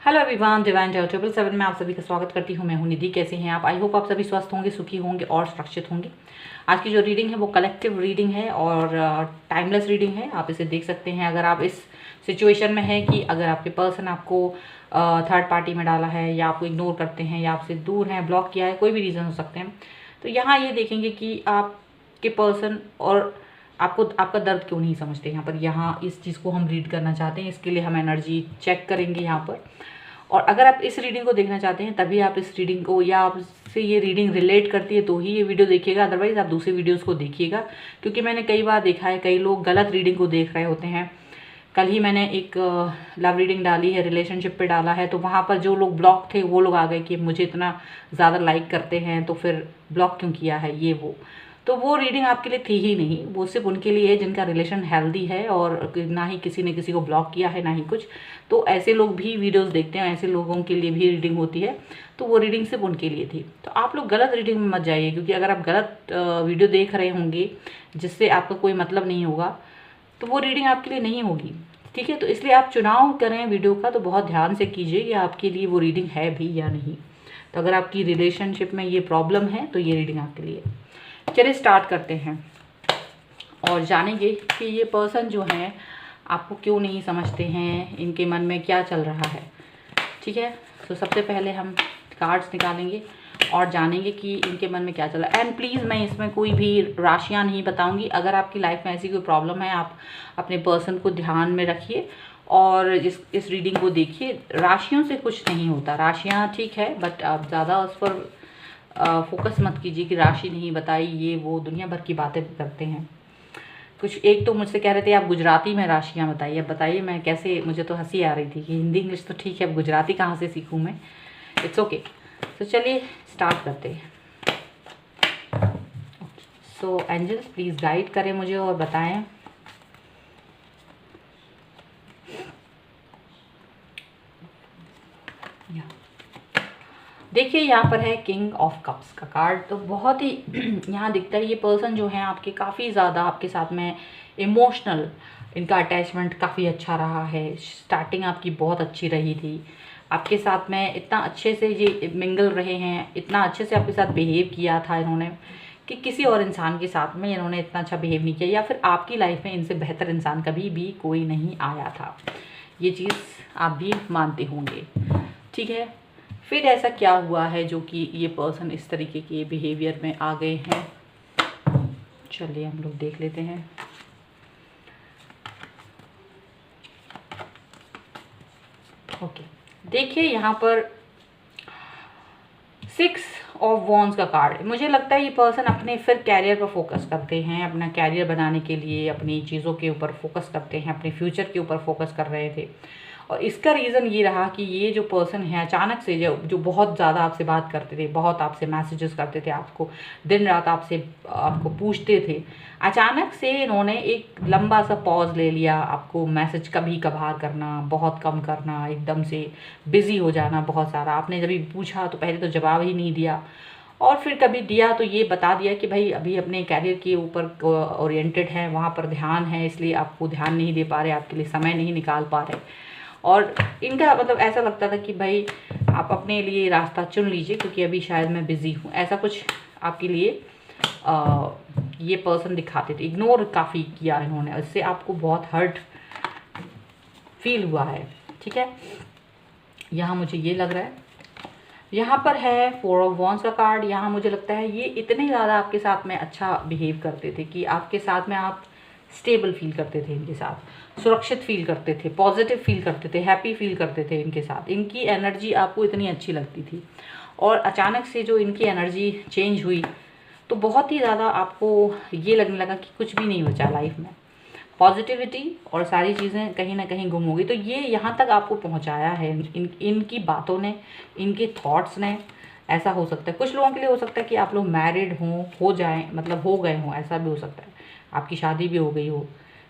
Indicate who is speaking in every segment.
Speaker 1: Hello everyone, divine टारot 777 में आप सभी का स्वागत करती हूँ। मैं हूँ निधि। कैसे हैं आप? आई होप आप सभी स्वस्थ होंगे, सुखी होंगे और सुरक्षित होंगे। आज की जो रीडिंग है वो कलेक्टिव रीडिंग है और टाइमलेस रीडिंग है। आप इसे देख सकते हैं अगर आप इस सिचुएशन में हैं कि अगर आपके पर्सन आपको थर्ड पार्टी में डाला है या आपको इग्नोर करते हैं या आपसे दूर हैं, ब्लॉक किया है, कोई भी रीज़न हो सकते हैं। तो यहाँ ये देखेंगे कि आपके पर्सन और आपको आपका दर्द क्यों नहीं समझते। यहाँ इस चीज़ को हम रीड करना चाहते हैं, इसके लिए हम एनर्जी चेक करेंगे यहाँ पर। और अगर आप इस रीडिंग को देखना चाहते हैं तभी आप इस रीडिंग को, या आपसे ये रीडिंग रिलेट करती है तो ही ये वीडियो देखिएगा, अदरवाइज आप दूसरी वीडियोस को देखिएगा। क्योंकि मैंने कई बार देखा है कई लोग गलत रीडिंग को देख रहे होते हैं। कल ही मैंने एक लव रीडिंग डाली है, रिलेशनशिप पे डाला है, तो वहाँ पर जो लोग ब्लॉक थे वो लोग आ गए कि मुझे इतना ज़्यादा लाइक करते हैं तो फिर ब्लॉक क्यों किया है, ये वो। तो वो रीडिंग आपके लिए थी ही नहीं, वो सिर्फ उनके लिए है जिनका रिलेशन हेल्दी है और ना ही किसी ने किसी को ब्लॉक किया है, ना ही कुछ। तो ऐसे लोग भी वीडियोस देखते हैं, ऐसे लोगों के लिए भी रीडिंग होती है। तो वो रीडिंग सिर्फ उनके लिए थी। तो आप लोग गलत रीडिंग में मत जाइए, क्योंकि अगर आप गलत वीडियो देख रहे होंगे जिससे आपका कोई मतलब नहीं होगा तो वो रीडिंग आपके लिए नहीं होगी। ठीक है, तो इसलिए आप चुनाव करें वीडियो का तो बहुत ध्यान से कीजिए कि आपके लिए वो रीडिंग है भी या नहीं। तो अगर आपकी रिलेशनशिप में ये प्रॉब्लम है तो ये रीडिंग आपके लिए। चलिए स्टार्ट करते हैं और जानेंगे कि ये पर्सन जो है आपको क्यों नहीं समझते हैं, इनके मन में क्या चल रहा है। ठीक है, तो सबसे पहले हम कार्ड्स निकालेंगे और जानेंगे कि इनके मन में क्या चल रहा है। एंड प्लीज़ मैं इसमें कोई भी राशियाँ नहीं बताऊंगी। अगर आपकी लाइफ में ऐसी कोई प्रॉब्लम है, आप अपने पर्सन को ध्यान में रखिए और इस रीडिंग को देखिए। राशियों से कुछ नहीं होता, राशियाँ ठीक है, बट आप ज़्यादा उस पर फोकस मत कीजिए कि राशि नहीं बताई, ये वो दुनिया भर की बातें करते हैं। कुछ एक तो मुझसे कह रहे थे आप गुजराती में राशियाँ बताइए। अब बताइए मैं कैसे, मुझे तो हंसी आ रही थी कि हिंदी इंग्लिश तो ठीक है, अब गुजराती कहाँ से सीखूँ मैं। It's okay. तो चलिए स्टार्ट करते हैं। सो एंजल्स प्लीज़ गाइड करें मुझे और बताएं देखिए यहाँ पर है किंग ऑफ कप्स का कार्ड। तो बहुत ही यहाँ दिखता है ये पर्सन जो है आपके काफ़ी ज़्यादा आपके साथ में इमोशनल, इनका अटैचमेंट काफ़ी अच्छा रहा है। स्टार्टिंग आपकी बहुत अच्छी रही थी, आपके साथ में इतना अच्छे से ये मिंगल रहे हैं, इतना अच्छे से आपके साथ बिहेव किया था इन्होंने कि किसी और इंसान के साथ में इन्होंने इतना अच्छा बिहेव नहीं किया, या फिर आपकी लाइफ में इनसे बेहतर इंसान कभी भी कोई नहीं आया था। ये चीज़ आप भी मानते होंगे। ठीक है, फिर ऐसा क्या हुआ है जो कि ये पर्सन इस तरीके के बिहेवियर में आ गए हैं। चलिए हम लोग देख लेते हैं। ओके, देखिए यहाँ पर 6 ऑफ वॉन्ड्स का कार्ड। मुझे लगता है ये पर्सन अपने फिर कैरियर पर फोकस करते हैं, अपना कैरियर बनाने के लिए अपनी चीज़ों के ऊपर फोकस करते हैं, अपने फ्यूचर के ऊपर फोकस कर रहे थे। और इसका रीज़न ये रहा कि ये जो पर्सन है अचानक से जो बहुत ज़्यादा आपसे बात करते थे, बहुत आपसे मैसेजेस करते थे, आपको दिन रात आपको पूछते थे, अचानक से इन्होंने एक लंबा सा पॉज ले लिया। आपको मैसेज कभी कभार करना, बहुत कम करना, एकदम से बिज़ी हो जाना बहुत सारा। आपने जब भी पूछा तो पहले तो जवाब ही नहीं दिया, और फिर कभी दिया तो ये बता दिया कि भाई अभी अपने कैरियर के ऊपर ओरिएंटेड है, वहाँ पर ध्यान है, इसलिए आपको ध्यान नहीं दे पा रहे, आपके लिए समय नहीं निकाल पा रहे। और इनका मतलब ऐसा लगता था कि भाई आप अपने लिए रास्ता चुन लीजिए क्योंकि अभी शायद मैं बिज़ी हूँ, ऐसा कुछ आपके लिए ये पर्सन दिखाते थे। इग्नोर काफ़ी किया इन्होंने, इससे आपको बहुत हर्ट फील हुआ है। ठीक है, यहाँ मुझे ये लग रहा है। यहाँ पर है 4 ऑफ वॉन्ड्स का कार्ड। यहाँ मुझे लगता है ये इतने ज़्यादा आपके साथ में अच्छा बिहेव करते थे कि आपके साथ में आप स्टेबल फील करते थे, इनके साथ सुरक्षित फील करते थे, पॉजिटिव फील करते थे, हैप्पी फील करते थे इनके साथ। इनकी एनर्जी आपको इतनी अच्छी लगती थी, और अचानक से जो इनकी एनर्जी चेंज हुई तो बहुत ही ज़्यादा आपको ये लगने लगा कि कुछ भी नहीं बचा लाइफ में, पॉजिटिविटी और सारी चीज़ें कहीं ना कहीं गुम हो गई। तो ये यहाँ तक आपको पहुँचाया है इनकी बातों ने, इनके थॉट्स ने। ऐसा हो सकता है कुछ लोगों के लिए, हो सकता है कि आप लोग मैरिड हों, हो जाएं, मतलब हो गए हों, ऐसा भी हो सकता है, आपकी शादी भी हो गई हो,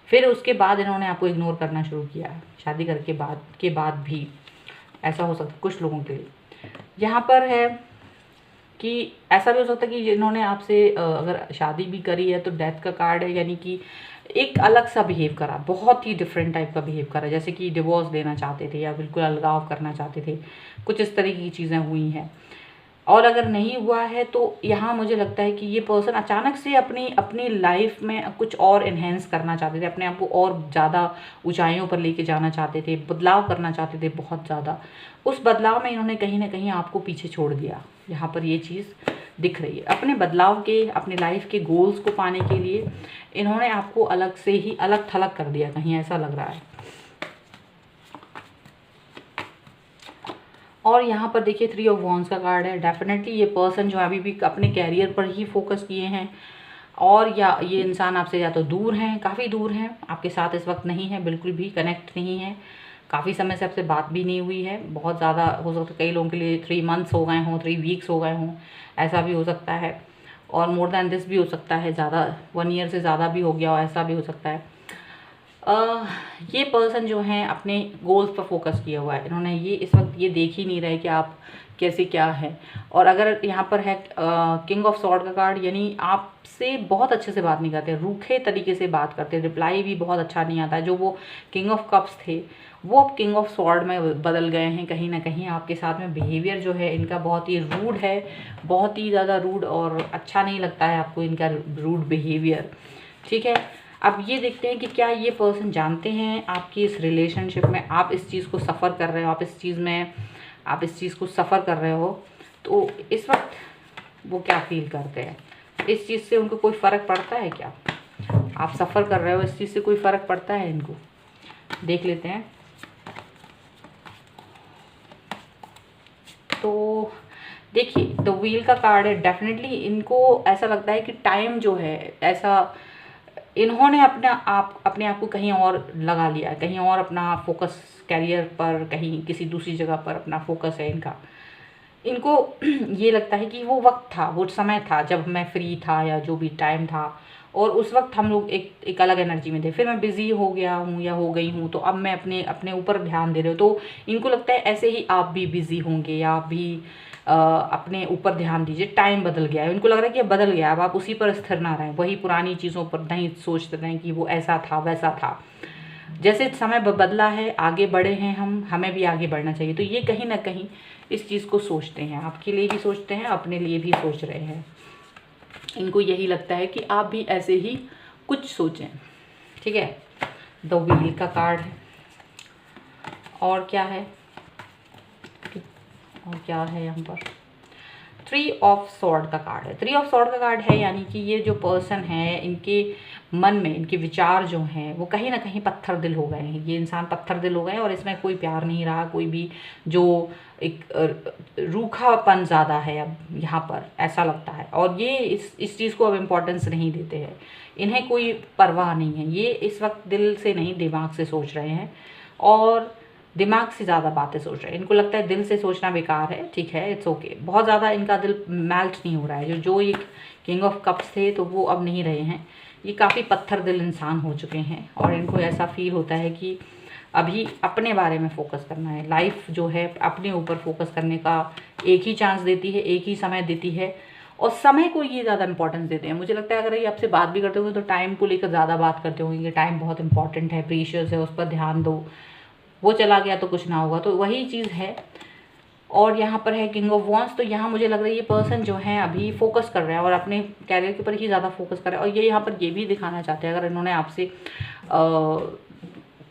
Speaker 1: फिर उसके बाद इन्होंने आपको इग्नोर करना शुरू किया, शादी करके बाद भी ऐसा हो सकता है कुछ लोगों के लिए। यहाँ पर है कि ऐसा भी हो सकता है कि जिन्होंने आपसे अगर शादी भी करी है तो डेथ का कार्ड है, यानी कि एक अलग सा बिहेव करा, बहुत ही डिफरेंट टाइप का बिहेव करा, जैसे कि डिवोर्स देना चाहते थे या बिल्कुल अलगाव करना चाहते थे, कुछ इस तरीके की चीज़ें हुई हैं। और अगर नहीं हुआ है तो यहाँ मुझे लगता है कि ये पर्सन अचानक से अपनी अपनी लाइफ में कुछ और इन्हेंस करना चाहते थे, अपने आप को और ज़्यादा ऊंचाइयों पर लेके जाना चाहते थे, बदलाव करना चाहते थे बहुत ज़्यादा। उस बदलाव में इन्होंने कहीं ना कहीं आपको पीछे छोड़ दिया, यहाँ पर ये चीज़ दिख रही है। अपने बदलाव के, अपने लाइफ के गोल्स को पाने के लिए इन्होंने आपको अलग से ही अलग थलग कर दिया, कहीं ऐसा लग रहा है। और यहाँ पर देखिए 3 ऑफ वॉन्ड्स का कार्ड है। डेफिनेटली ये पर्सन जो अभी भी अपने कैरियर पर ही फोकस किए हैं, और या ये इंसान आपसे या तो दूर हैं, काफ़ी दूर हैं, आपके साथ इस वक्त नहीं है, बिल्कुल भी कनेक्ट नहीं है, काफ़ी समय से आपसे बात भी नहीं हुई है। बहुत ज़्यादा हो सकता है, कई लोगों के लिए 3 मंथ्स हो गए हों, 3 वीक्स हो गए हों, ऐसा भी हो सकता है। और मोर देन दिस भी हो सकता है, ज़्यादा 1 ईयर से ज़्यादा भी हो गया हो, ऐसा भी हो सकता है। ये पर्सन जो हैं अपने गोल्स पर फोकस किया हुआ है। इन्होंने ये इस वक्त ये देख ही नहीं रहे कि आप कैसे क्या है। और अगर यहाँ पर है किंग ऑफ सॉर्ड का कार्ड, यानी आपसे बहुत अच्छे से बात नहीं करते, रूखे तरीके से बात करते, रिप्लाई भी बहुत अच्छा नहीं आता है। जो वो किंग ऑफ कप्स थे वो अब किंग ऑफ सॉर्ड में बदल गए हैं। कहीं ना कहीं आपके साथ में बिहेवियर जो है इनका बहुत ही रूड है, बहुत ही ज़्यादा रूड, और अच्छा नहीं लगता है आपको इनका रूड बिहेवियर। ठीक है, अब ये देखते हैं कि क्या ये पर्सन जानते हैं आपकी इस रिलेशनशिप में आप इस चीज़ को सफ़र कर रहे हो, आप इस चीज़ को सफ़र कर रहे हो, तो इस वक्त वो क्या फील करते हैं, इस चीज़ से उनको कोई फ़र्क पड़ता है क्या? आप सफ़र कर रहे हो, इस चीज़ से कोई फ़र्क पड़ता है इनको? देख लेते हैं। तो देखिए द व्हील का कार्ड है। डेफिनेटली इनको ऐसा लगता है कि टाइम जो है, ऐसा इन्होंने अपने आप को कहीं और लगा लिया है, कहीं और अपना फोकस कैरियर पर, कहीं किसी दूसरी जगह पर अपना फोकस है इनका। इनको ये लगता है कि वो वक्त था, वो समय था जब मैं फ्री था या जो भी टाइम था, और उस वक्त हम लोग एक अलग एनर्जी में थे, फिर मैं बिज़ी हो गया हूँ या हो गई हूँ, तो अब मैं अपने ऊपर ध्यान दे रहे हो। तो इनको लगता है ऐसे ही आप भी बिज़ी होंगे या आप भी अपने ऊपर ध्यान दीजिए, टाइम बदल गया है। इनको लग रहा है कि अब बदल गया, अब आप उसी पर स्थिर ना रहें, वही पुरानी चीज़ों पर नहीं सोचते रहें कि वो ऐसा था वैसा था। जैसे समय बदला है, आगे बढ़े हैं हम, हमें भी आगे बढ़ना चाहिए। तो ये कहीं ना कहीं इस चीज़ को सोचते हैं, आपके लिए भी सोचते हैं, अपने लिए भी सोच रहे हैं। इनको यही लगता है कि आप भी ऐसे ही कुछ सोचें। ठीक है, द व्हील का कार्ड है। और क्या है, और क्या है यहाँ पर? 3 ऑफ सॉर्ड का कार्ड है। 3 ऑफ सॉर्ड का कार्ड है, यानी कि ये जो पर्सन है, इनके मन में इनके विचार जो हैं वो कहीं ना कहीं पत्थर दिल हो गए हैं। ये इंसान पत्थर दिल हो गए हैं और इसमें कोई प्यार नहीं रहा, कोई भी जो एक रूखापन ज़्यादा है अब यहाँ पर, ऐसा लगता है। और ये इस चीज़ को अब इम्पोर्टेंस नहीं देते हैं, इन्हें कोई परवाह नहीं है। ये इस वक्त दिल से नहीं दिमाग से सोच रहे हैं, और दिमाग से ज़्यादा बातें सोच रहे हैं। इनको लगता है दिल से सोचना बेकार है, ठीक है, इट्स ओके। बहुत ज़्यादा इनका दिल मेल्ट नहीं हो रहा है। जो ये किंग ऑफ कप्स थे तो वो अब नहीं रहे हैं, ये काफ़ी पत्थर दिल इंसान हो चुके हैं। और इनको ऐसा फील होता है कि अभी अपने बारे में फोकस करना है, लाइफ जो है अपने ऊपर फोकस करने का एक ही चांस देती है, एक ही समय देती है, और समय को ये ज़्यादा इंपॉर्टेंस देते हैं। मुझे लगता है अगर ये आपसे बात भी करते होंगे तो टाइम को लेकर ज़्यादा बात करते होंगे कि टाइम बहुत इंपॉर्टेंट है, प्रीशियस है, उस पर ध्यान दो, वो चला गया तो कुछ ना होगा, तो वही चीज़ है। और यहाँ पर है किंग ऑफ वॉन्ड्स, तो यहाँ मुझे लग रहा है ये पर्सन जो है अभी फोकस कर रहा है और अपने कैरियर के ऊपर ही ज़्यादा फोकस कर रहा है। और ये यहाँ पर ये भी दिखाना चाहते हैं, अगर इन्होंने आपसे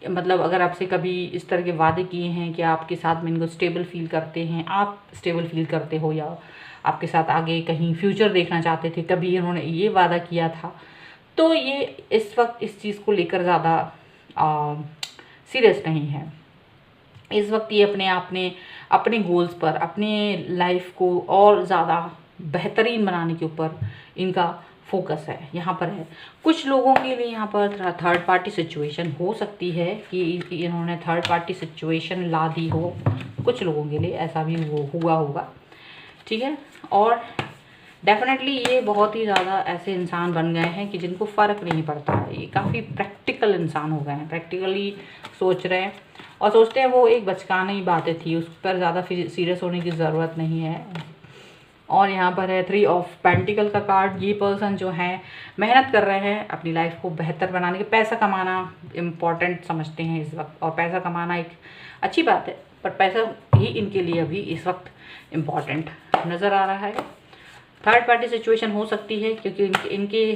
Speaker 1: मतलब अगर आपसे कभी इस तरह के वादे किए हैं कि आपके साथ में इनको स्टेबल फील करते हैं, आप स्टेबल फील करते हो, या आपके साथ आगे कहीं फ्यूचर देखना चाहते थे, कभी इन्होंने ये वादा किया था, तो ये इस वक्त इस चीज़ को लेकर ज़्यादा सीरियस नहीं है। इस वक्त ये अपने गोल्स पर, अपने लाइफ को और ज़्यादा बेहतरीन बनाने के ऊपर इनका फोकस है। यहाँ पर है कुछ लोगों के लिए यहाँ पर थर्ड पार्टी सिचुएशन हो सकती है कि इन्होंने थर्ड पार्टी सिचुएशन ला दी हो, कुछ लोगों के लिए ऐसा भी हुआ होगा। ठीक है, और डेफिनेटली ये बहुत ही ज़्यादा ऐसे इंसान बन गए हैं कि जिनको फ़र्क नहीं पड़ता है। ये काफ़ी प्रैक्टिकल इंसान हो गए हैं, प्रैक्टिकली सोच रहे हैं और सोचते हैं वो एक बचकानी बातें थी, उस पर ज़्यादा सीरियस होने की ज़रूरत नहीं है। और यहाँ पर है 3 ऑफ पेंटिकल का कार्ड। ये पर्सन जो है मेहनत कर रहे हैं अपनी लाइफ को बेहतर बनाने के, पैसा कमाना इम्पॉर्टेंट समझते हैं इस वक्त, और पैसा कमाना एक अच्छी बात है, पर पैसा ही इनके लिए अभी इस वक्त इम्पॉर्टेंट नज़र आ रहा है। थर्ड पार्टी सिचुएशन हो सकती है, क्योंकि इनके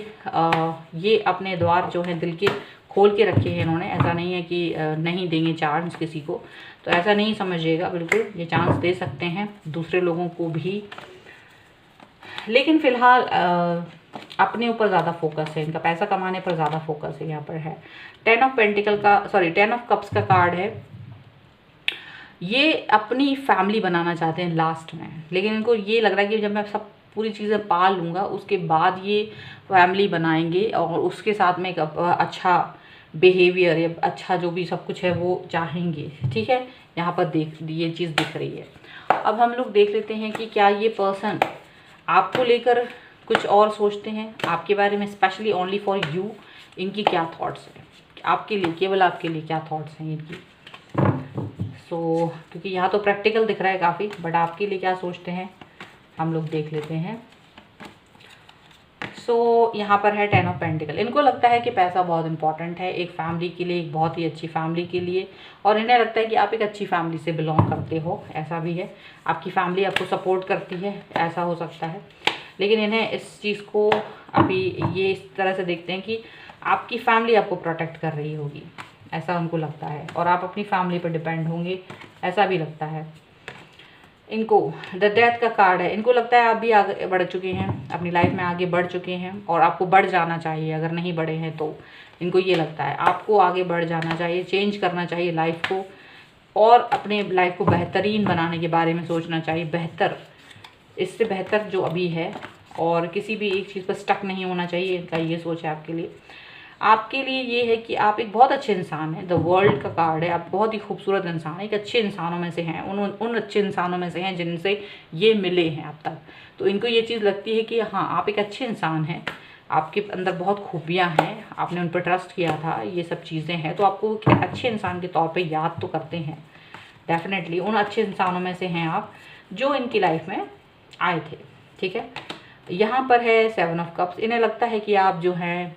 Speaker 1: ये अपने द्वार जो है दिल के खोल के रखे हैं इन्होंने। ऐसा नहीं है कि नहीं देंगे चांस किसी को, तो ऐसा नहीं समझिएगा, बिल्कुल ये चांस दे सकते हैं दूसरे लोगों को भी, लेकिन फ़िलहाल अपने ऊपर ज़्यादा फोकस है इनका, पैसा कमाने पर ज़्यादा फोकस है। यहाँ पर है 10 ऑफ पेंटिकल का, सॉरी 10 ऑफ कप्स का कार्ड है। ये अपनी फैमिली बनाना चाहते हैं लास्ट में, लेकिन इनको ये लग रहा है कि जब मैं सब पूरी चीज़ें पाल लूँगा उसके बाद ये फैमिली बनाएंगे, और उसके साथ में एक अच्छा बिहेवियर या अच्छा जो भी सब कुछ है वो चाहेंगे। ठीक है, यहाँ पर ये चीज़ दिख रही है। अब हम लोग देख लेते हैं कि क्या ये पर्सन आपको लेकर कुछ और सोचते हैं, आपके बारे में, स्पेशली ओनली फॉर यू इनकी क्या थॉट्स हैं आपके लिए, केवल आपके लिए क्या थॉट्स हैं इनकी। क्योंकि यहाँ तो प्रैक्टिकल दिख रहा है काफ़ी, बट आपके लिए क्या सोचते हैं हम लोग देख लेते हैं। यहाँ पर है 10 ऑफ पेंटिकल। इनको लगता है कि पैसा बहुत इंपॉर्टेंट है एक फैमिली के लिए, एक बहुत ही अच्छी फैमिली के लिए, और इन्हें लगता है कि आप एक अच्छी फैमिली से बिलोंग करते हो, ऐसा भी है। आपकी फैमिली आपको सपोर्ट करती है, ऐसा हो सकता है, लेकिन इन्हें इस चीज़ को अभी ये इस तरह से देखते हैं कि आपकी फैमिली आपको प्रोटेक्ट कर रही होगी, ऐसा उनको लगता है, और आप अपनी फैमिली पर डिपेंड होंगे, ऐसा भी लगता है इनको। द डेथ का कार्ड है। इनको लगता है आप भी आगे बढ़ चुके हैं, अपनी लाइफ में आगे बढ़ चुके हैं, और आपको बढ़ जाना चाहिए। अगर नहीं बढ़े हैं तो इनको ये लगता है आपको आगे बढ़ जाना चाहिए, चेंज करना चाहिए लाइफ को, और अपने लाइफ को बेहतरीन बनाने के बारे में सोचना चाहिए, बेहतर, इससे बेहतर जो अभी है, और किसी भी एक चीज़ पर स्टक नहीं होना चाहिए। इनका ये सोच है आपके लिए। आपके लिए ये है कि आप एक बहुत अच्छे इंसान हैं। द वर्ल्ड का कार्ड है। आप बहुत ही खूबसूरत इंसान हैं, एक अच्छे इंसानों में से हैं, उन अच्छे इंसानों में से हैं जिनसे ये मिले हैं अब तक। तो इनको ये चीज़ लगती है कि हाँ, आप एक अच्छे इंसान हैं, आपके अंदर बहुत खूबियाँ हैं, आपने उन पर ट्रस्ट किया था, ये सब चीज़ें हैं, तो आपको अच्छे इंसान के तौर पर याद तो करते हैं। डेफिनेटली उन अच्छे इंसानों में से हैं आप जो इनकी लाइफ में आए थे। ठीक है, यहाँ पर है 7 ऑफ कप्स। इन्हें लगता है कि आप जो हैं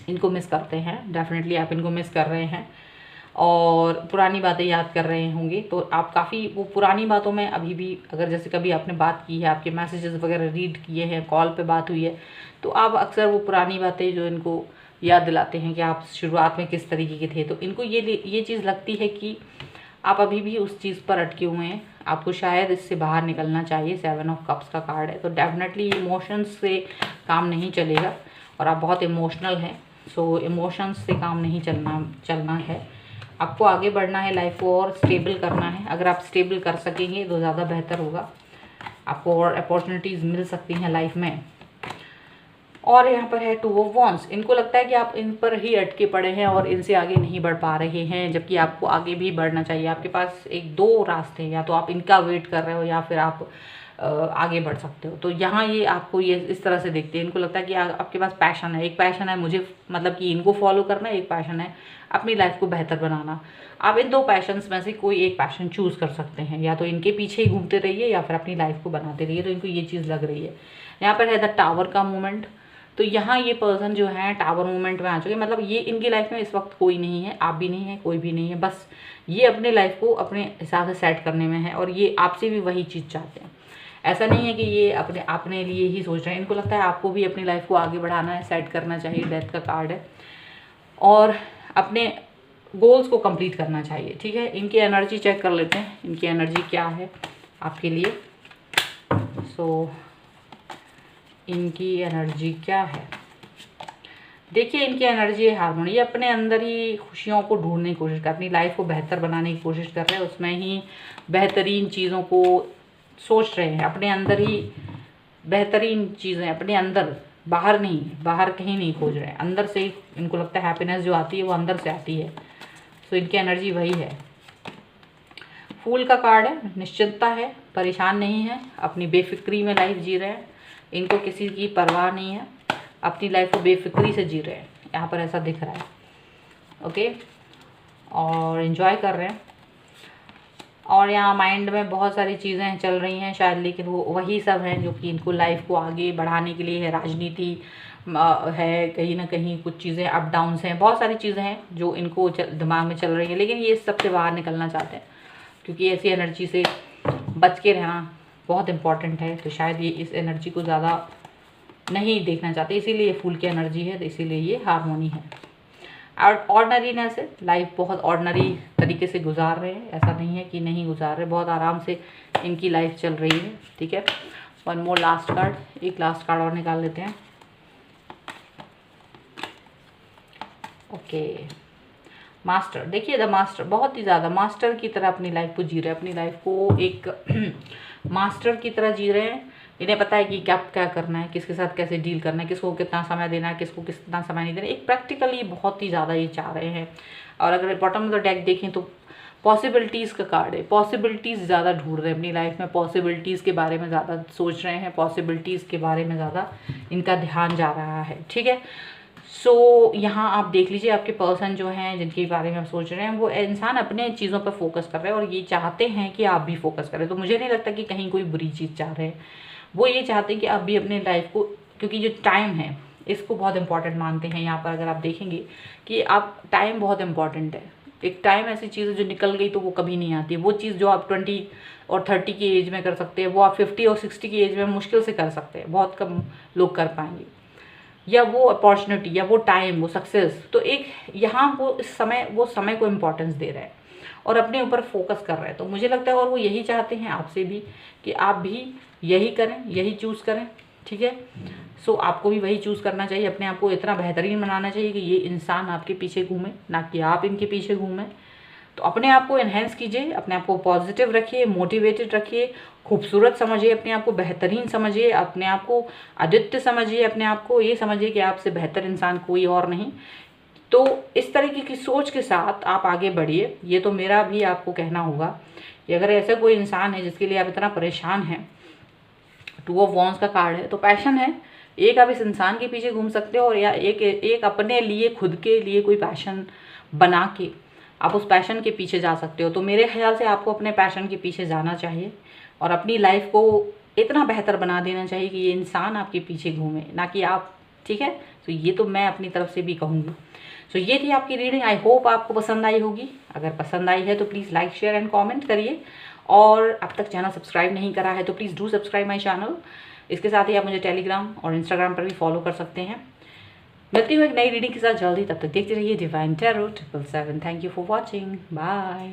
Speaker 1: इनको मिस करते हैं, डेफिनेटली आप इनको मिस कर रहे हैं, और पुरानी बातें याद कर रहे होंगे। तो आप काफ़ी वो पुरानी बातों में अभी भी, अगर जैसे कभी आपने बात की है, आपके मैसेजेस वगैरह रीड किए हैं, कॉल पे बात हुई है, तो आप अक्सर वो पुरानी बातें जो इनको याद दिलाते हैं कि आप शुरुआत में किस तरीके के थे। तो इनको ये चीज़ लगती है कि आप अभी भी उस चीज़ पर अटके हुए हैं, आपको शायद इससे बाहर निकलना चाहिए। 7 ऑफ कप्स का कार्ड है, तो डेफिनेटली इमोशंस से काम नहीं चलेगा, और आप बहुत इमोशनल हैं। इमोशंस से काम नहीं चलना है, आपको आगे बढ़ना है, लाइफ को और स्टेबल करना है। अगर आप स्टेबल कर सकेंगे तो ज़्यादा बेहतर होगा, आपको और अपॉर्चुनिटीज़ मिल सकती हैं लाइफ में। और यहाँ पर है 2 ऑफ वॉन्ड्स। इनको लगता है कि आप इन पर ही अटके पड़े हैं और इनसे आगे नहीं बढ़ पा रहे हैं, जबकि आपको आगे भी बढ़ना चाहिए। आपके पास एक 2 रास्ते हैं, या तो आप इनका वेट कर रहे हो या फिर आप आगे बढ़ सकते हो। तो यहाँ ये आपको ये इस तरह से देखते हैं। इनको लगता है कि आपके पास पैशन है, एक पैशन है मुझे, मतलब कि इनको फॉलो करना, एक पैशन है अपनी लाइफ को बेहतर बनाना। आप इन 2 पैशंस में से कोई एक पैशन चूज़ कर सकते हैं, या तो इनके पीछे ही घूमते रहिए या फिर अपनी लाइफ को बनाते रहिए। तो इनको ये चीज़ लग रही है। यहाँ पर है द टावर का मूवमेंट। तो यहाँ ये पर्सन जो है टावर मूवमेंट में आ चुके हैं, मतलब ये इनकी लाइफ में इस वक्त कोई नहीं है, आप भी नहीं है, कोई भी नहीं है, बस ये अपने लाइफ को अपने हिसाब से सेट करने में है, और ये आपसे भी वही चीज़ चाहते हैं। ऐसा नहीं है कि ये अपने लिए ही सोच रहे हैं, इनको लगता है आपको भी अपनी लाइफ को आगे बढ़ाना है, सेट करना चाहिए। डेथ का कार्ड है, और अपने गोल्स को कंप्लीट करना चाहिए। ठीक है, इनकी एनर्जी चेक कर लेते हैं, इनकी एनर्जी क्या है आपके लिए। इनकी एनर्जी क्या है, देखिए इनकी एनर्जी है हार्मोनी। ये अपने अंदर ही खुशियों को ढूंढने की कोशिश कर, अपनी लाइफ को बेहतर बनाने की कोशिश कर रहे हैं, उसमें ही बेहतरीन चीज़ों को सोच रहे हैं, अपने अंदर ही बेहतरीन चीज़ें अपने अंदर, बाहर नहीं, बाहर कहीं नहीं खोज रहे हैं, अंदर से ही इनको लगता है हैप्पीनेस जो आती है वो अंदर से आती है। इनकी एनर्जी वही है। फूल का कार्ड है, निश्चिंतता है, परेशान नहीं है, अपनी बेफिक्री में लाइफ जी रहे हैं, इनको किसी की परवाह नहीं है, अपनी लाइफ को बेफिक्री से जी रहे हैं, यहाँ पर ऐसा दिख रहा है। ओके, और एंजॉय कर रहे हैं। और यहाँ माइंड में बहुत सारी चीज़ें चल रही हैं शायद, लेकिन वो वही सब हैं जो कि इनको लाइफ को आगे बढ़ाने के लिए है। राजनीति है, कहीं ना कहीं कुछ चीज़ें अप डाउन्स हैं, बहुत सारी चीज़ें हैं जो इनको दिमाग में चल रही हैं, लेकिन ये सबसे बाहर निकलना चाहते हैं क्योंकि ऐसी एनर्जी से बच के रहना बहुत इम्पॉर्टेंट है। तो शायद ये इस एनर्जी को ज़्यादा नहीं देखना चाहते, इसीलिए फूल की एनर्जी है, तो इसीलिए ये हारमोनी है। और ऑर्डनरीनेस है, लाइफ बहुत ऑर्डनरी तरीके से गुजार रहे हैं, ऐसा नहीं है कि नहीं गुजार रहे, बहुत आराम से इनकी लाइफ चल रही है। ठीक है, वन मोर लास्ट कार्ड, एक लास्ट कार्ड और निकाल लेते हैं। ओके, मास्टर, देखिए द मास्टर बहुत ही ज़्यादा मास्टर की तरह अपनी लाइफ को जी रहे हैं, अपनी लाइफ को एक मास्टर की तरह जी रहे हैं। इन्हें पता है कि क्या क्या करना है, किसके साथ कैसे डील करना है, किसको कितना समय देना है, किसको कितना समय नहीं देना, एक प्रैक्टिकली बहुत ही ज़्यादा ये चाह रहे हैं। और अगर बॉटम ऑफ द डेक देखें तो पॉसिबिलिटीज़ का कार्ड है, पॉसिबिलिटीज़ ज़्यादा ढूंढ रहे हैं अपनी लाइफ में, पॉसिबिलिटीज़ के बारे में ज़्यादा सोच रहे हैं, पॉसिबिलिटीज़ के बारे में ज़्यादा इनका ध्यान जा रहा है। ठीक है, सो यहाँ आप देख लीजिए आपके पर्सन जो हैं जिनके बारे में आप सोच रहे हैं, वो इंसान अपने चीज़ों पर फोकस कर रहे हैं और ये चाहते हैं कि आप भी फोकस करें। तो मुझे नहीं लगता कि कहीं कोई बुरी चीज़ चाह रहे हैं, वो ये चाहते हैं कि आप भी अपने लाइफ को, क्योंकि जो टाइम है इसको बहुत इंपॉर्टेंट मानते हैं। यहाँ पर अगर आप देखेंगे कि आप टाइम बहुत इंपॉर्टेंट है, एक टाइम ऐसी चीज़ है जो निकल गई तो वो कभी नहीं आती। वो चीज़ जो आप 20 और 30 की एज में कर सकते हैं वो आप 50 और 60 की एज में मुश्किल से कर सकते हैं, बहुत कम लोग कर पाएंगे। या वो अपॉर्चुनिटी या वो टाइम, वो सक्सेस, तो एक यहाँ वो इस समय वो समय को इम्पोर्टेंस दे रहे हैं और अपने ऊपर फोकस कर रहे हैं। तो मुझे लगता है और वो यही चाहते हैं आपसे भी कि आप भी यही करें, यही चूज़ करें। ठीक है, सो आपको भी वही चूज़ करना चाहिए, अपने आप को इतना बेहतरीन बनाना चाहिए कि ये इंसान आपके पीछे घूमे, ना कि आप इनके पीछे घूमें। तो अपने आप को एनहेंस कीजिए, अपने आप को पॉजिटिव रखिए, मोटिवेटेड रखिए, खूबसूरत समझिए अपने आप को, बेहतरीन समझिए अपने आप को, आदित्य समझिए अपने आप को, ये समझिए कि आपसे बेहतर इंसान कोई और नहीं। तो इस तरीके की सोच के साथ आप आगे बढ़िए, ये तो मेरा भी आपको कहना होगा कि अगर ऐसा कोई इंसान है जिसके लिए आप इतना परेशान हैं, 2 ऑफ वॉन्ड्स का कार्ड है, तो पैशन है, एक आप इस इंसान के पीछे घूम सकते हो और या एक अपने लिए, खुद के लिए कोई पैशन बना के आप उस पैशन के पीछे जा सकते हो। तो मेरे ख्याल से आपको अपने पैशन के पीछे जाना चाहिए और अपनी लाइफ को इतना बेहतर बना देना चाहिए कि ये इंसान आपके पीछे घूमे, ना कि आप। ठीक है, तो ये तो मैं अपनी तरफ से भी कहूँगी। सो ये थी आपकी रीडिंग, आई होप आपको पसंद आई होगी। अगर पसंद आई है तो please like, share and comment करिए, और अब तक चैनल सब्सक्राइब नहीं करा है तो please do subscribe my channel. इसके साथ ही आप मुझे टेलीग्राम और इंस्टाग्राम पर भी फॉलो कर सकते हैं। मिलती हूँ एक नई रीडिंग के साथ जल्दी, तब तक देखते रहिए Divine Tarot 777। Thank you for watching, bye.